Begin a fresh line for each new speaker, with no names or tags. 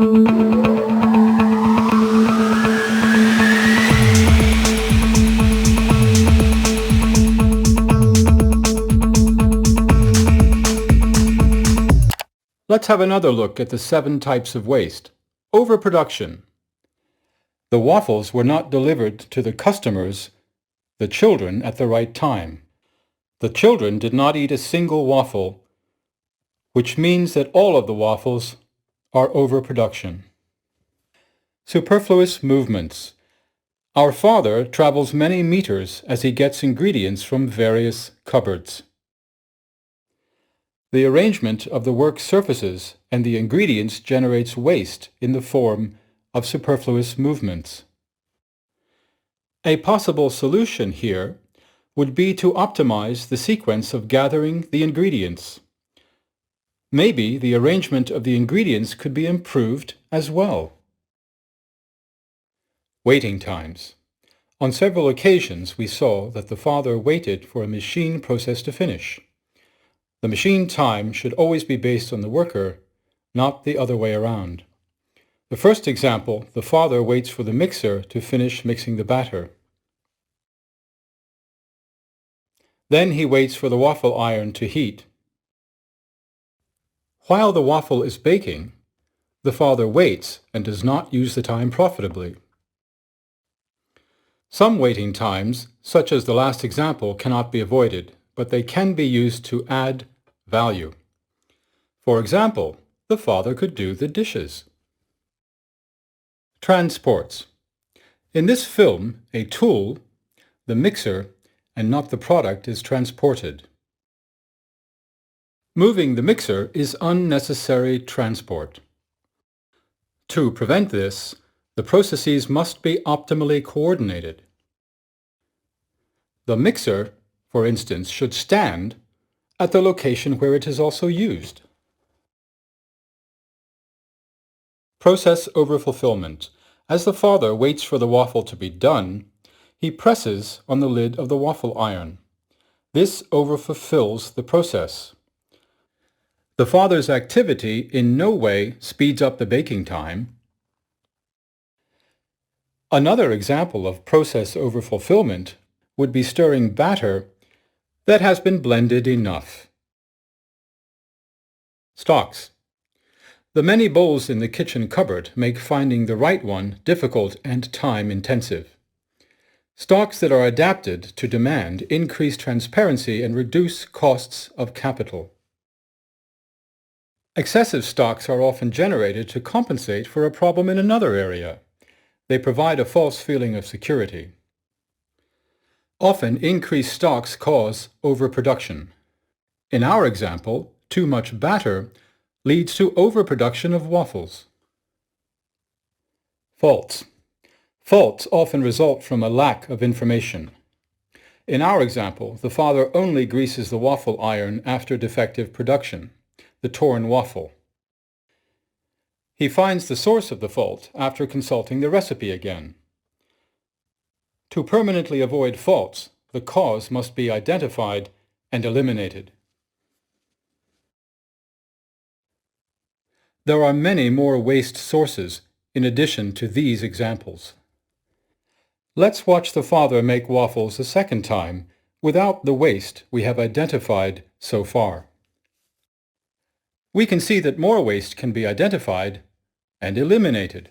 Let's have another look at the 7 types of waste. Overproduction. The waffles were not delivered to the customers, the children, at the right time. The children did not eat a single waffle, which means that all of the waffles are overproduction. Superfluous movements. Our father travels many meters as he gets ingredients from various cupboards. The arrangement of the work surfaces and the ingredients generates waste in the form of superfluous movements. A possible solution here would be to optimize the sequence of gathering the ingredients. Maybe the arrangement of the ingredients could be improved as well. Waiting times. On several occasions we saw that the father waited for a machine process to finish. The machine time should always be based on the worker, not the other way around. The first example, the father waits for the mixer to finish mixing the batter. Then he waits for the waffle iron to heat. While the waffle is baking, the father waits and does not use the time profitably. Some waiting times, such as the last example, cannot be avoided, but they can be used to add value. For example, the father could do the dishes. Transports. In this film, a tool, the mixer, and not the product is transported. Moving the mixer is unnecessary transport. To prevent this, the processes must be optimally coordinated. The mixer, for instance, should stand at the location where it is also used. Process overfulfillment. As the father waits for the waffle to be done, he presses on the lid of the waffle iron. This overfulfills the process. The father's activity in no way speeds up the baking time. Another example of process overfulfillment would be stirring batter that has been blended enough. Stocks. The many bowls in the kitchen cupboard make finding the right one difficult and time-intensive. Stocks that are adapted to demand increase transparency and reduce costs of capital. Excessive stocks are often generated to compensate for a problem in another area. They provide a false feeling of security. Often, increased stocks cause overproduction. In our example, too much batter leads to overproduction of waffles. Faults. Faults often result from a lack of information. In our example, the father only greases the waffle iron after defective production, the torn waffle. He finds the source of the fault after consulting the recipe again. To permanently avoid faults, the cause must be identified and eliminated. There are many more waste sources in addition to these examples. Let's watch the father make waffles a second time without the waste we have identified so far. We can see that more waste can be identified and eliminated.